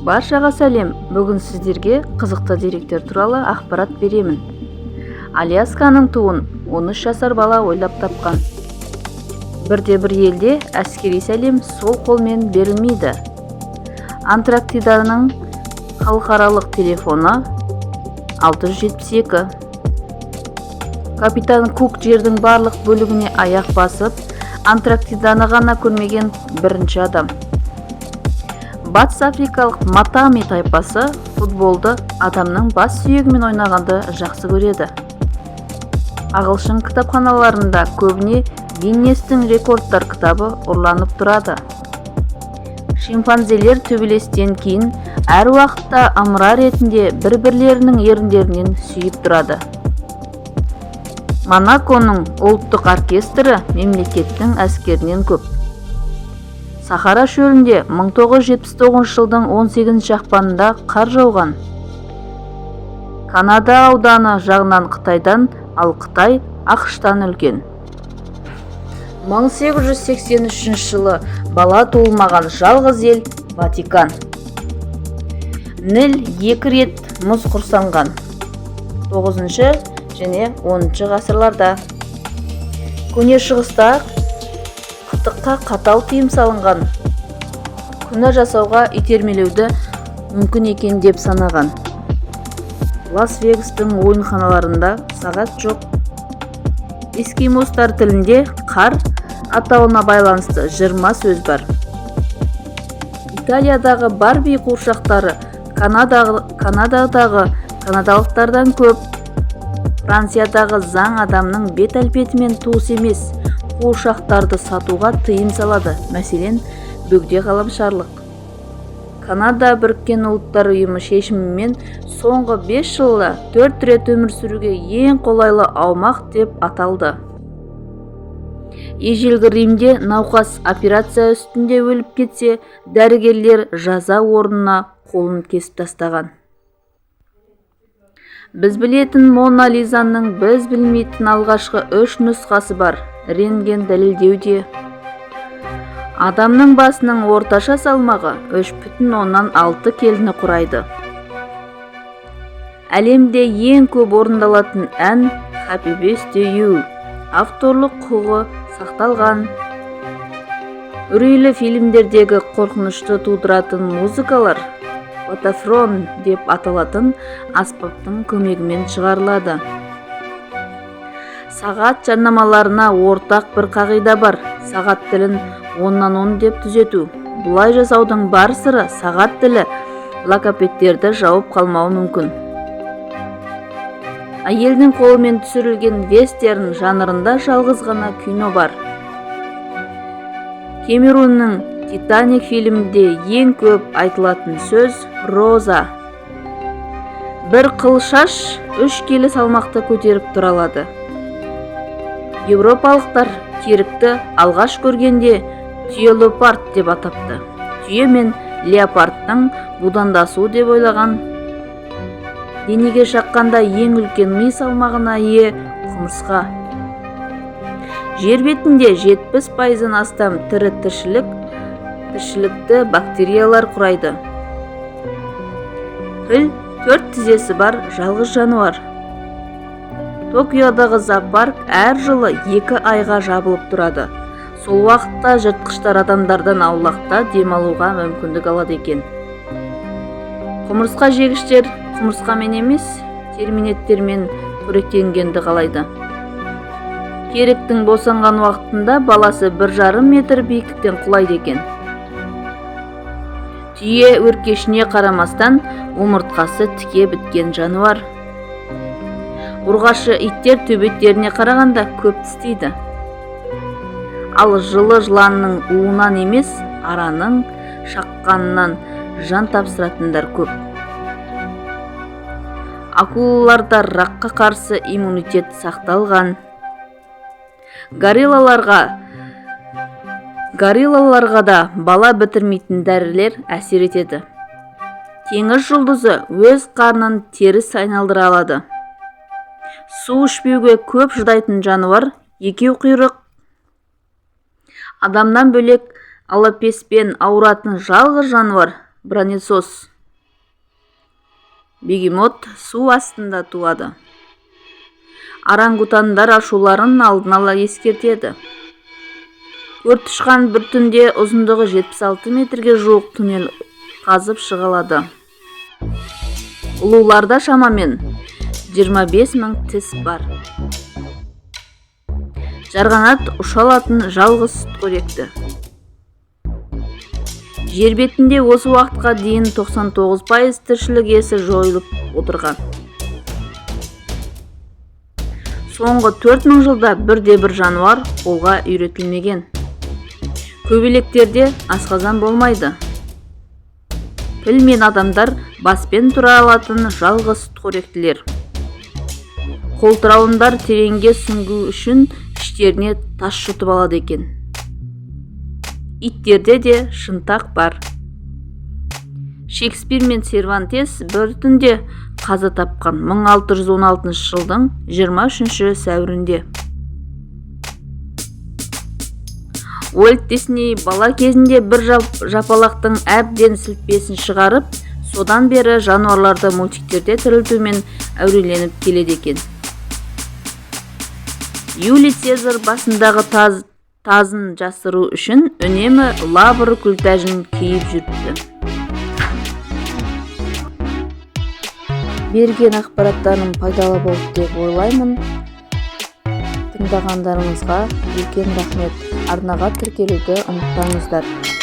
Баршаға сәлем. Бүгін сіздерге қызықты деректер туралы ақпарат беремін. Алясканың туын 13 жасар бала ойлап тапқан. Бірде-бір елде әскери сәлем сол қолмен берілмейді. Антарктиданың халықаралық телефоны 672. Капитан Кук жердің барлық бөлігіне аяқ басып, Антарктиданы ғана көрмеген бірінші адам. Батыс африкалық Матами тайпасы футболды адамның бас сүйегімен ойнағанды жақсы көреді. Ағылшын кітапханаларында көбіне Гиннестің рекордтар кітабы ұрланып тұрады. Шимпанзелер төбелестен кейін әр уақытта ымыра ретінде бір-бірлерінің еріндерінен сүйіп тұрады. Монаконың ұлттық оркестрі мемлекеттің әскерінен көп. Сахара шөлінде 1979 жылдың 18 ақпанында қар жауған. Канада ауданы жағынан Қытайдан, ал Қытай ақштан үлкен. 1883 жылы бала туылмаған жалғыз ел Ватикан. Ніл 2 рет мұз құрсанған. 9 және 10 ғасырларда. Көне шығыста қытыққа қатал тыйым салынған. Күнә жасауға итермелеуді мүмкін екен деп санаған. Лас-Вегастың ойынханаларында сағат жоқ. Эскимостар тілінде қар атауына байланысты 20 сөз бар. Италиядағы Барби қуыршақтары Канададағы канадалықтардан көп. Франциядағы заң адамның бет әлпетімен туыс емес, қуыршақтарды сатуға тыйым салады, мәселен, бөгде ғаламшарлық. Канада Біріккен Ұлттар ұйымы шешімімен соңғы 5 жылда 4 рет өмір сүруге ең қолайлы аумақ деп аталды. Ежелгі Римде науқас операция үстінде өліп кетсе, дәрігерлер жаза орнына қолын кесіп тастаған. Біз білетін Мона Лизаның біз білмейтін алғашқы 3 нұсқасы бар. Рентген дәлелдеуде. Адамның басының орташа салмағы 3,6 келіні құрайды. Әлемде ең көп орындалатын ән Happy Birthday to You. Авторлық құқығы сақталған. Үрейлі фильмдердегі қорқынышты тудыратын музыкалар Патафрон деп аталатын аспаптың көмегімен шығарылады. Сағат жарнамаларына ортақ бір қағида бар. Сағат тілін 10-10 деп түзету. Бұлай жасаудың бар сыры сағат тілі логопедтерді жауып қалмауы мүмкін. Әйелдің қолымен түсірілген вестерн жанрында жалғыз ғана кино бар. Кэмеронның Титаник фильмінде ең көп айтылатын сөз Роза. Бір қыл шаш 3 келі салмақты көтеріп тұра алады. Еуропалықтар керікті алғаш көргенде түйе-леопард деп атапты. Түйе мен леопардтың будандасуы деп ойлаған. Денеге шаққанда ең үлкен ми салмағына ие құмырсқа. Жер бетінде 70% астам тірі тіршілікті бактериялар құрайды. Піл 4 тізесі бар жалғыз жануар. Токиодағы зоопарк әр жылы 2 айға жабылып тұрады. Сол уақытта жыртқыштар адамдардан аулақта демалуға мүмкіндік алады екен. Құмырсқа жегіштер құмырсқамен емес, терминеттермен қоректенгенді қалайды. Керіктің босанған уақытында баласы 1,5 метр биіктіктен құлайды екен. Түйе өркешіне қарамастан омыртқасы тіке біткен жануар. Ұрғашы иттер төбеттеріне қарағанда көп тістейді. Ал жылы жыланның уынан емес, араның шаққанынан жан тапсыратындар көп. Акулаларда раққа қарсы иммунитет сақталған. Гориллаларға да бала бітірмейтін дәрілер әсер етеді. Теңіз жұлдызы өз қарнын теріс айналдыра алады. Су ішпеуге көп шыдайтын жануар екеу құйрық. Адамнан бөлек алапеспен ауыратын жалғыз жануар бронесос бегемот су астында туады. Орангутандар ашуларын алдын ала ескертеді. Өртішқан бір түнде ұзындығы 76 метрге жуық туннель қазып шығалады. Ұлуларда шамамен 25 мың тіс бар. Жарғанат ұшалатын жалғыз сүтқоректі. Жер бетінде осы уақытқа дейін 99% тіршілік иесі жойылып отырған. Соңғы 4000 жылда бірде-бір жануар қолға үйретілмеген. Көбелектерде асқазан болмайды. Піл мен адамдар баспен тұра алатын жалғыз сүтқоректілер. Қолтырауындар тереңге сүңгу үшін іштеріне тас жұтып алады екен. Иттерде де шынтақ бар. Шекспир мен Сервантес бір түнде қаза тапқан 1616 жылдың 23 сәуірінде. Уолт Дисней бала кезінде бір жапалақтың әбден сілтпесін шығарып, содан бері жануарларды мультиктерде тірілтумен әуреленіп келеді екен. Юлий Цезар басындағы тазын жасыру үшін үнемі лавр күлтәжін киіп жүріпті. Берген ақпараттарым пайдалы болды деп ойлаймын. Тыңдағандарыңызға үлкен рахмет. Арнаға тіркелуді ұмытпаңыздар.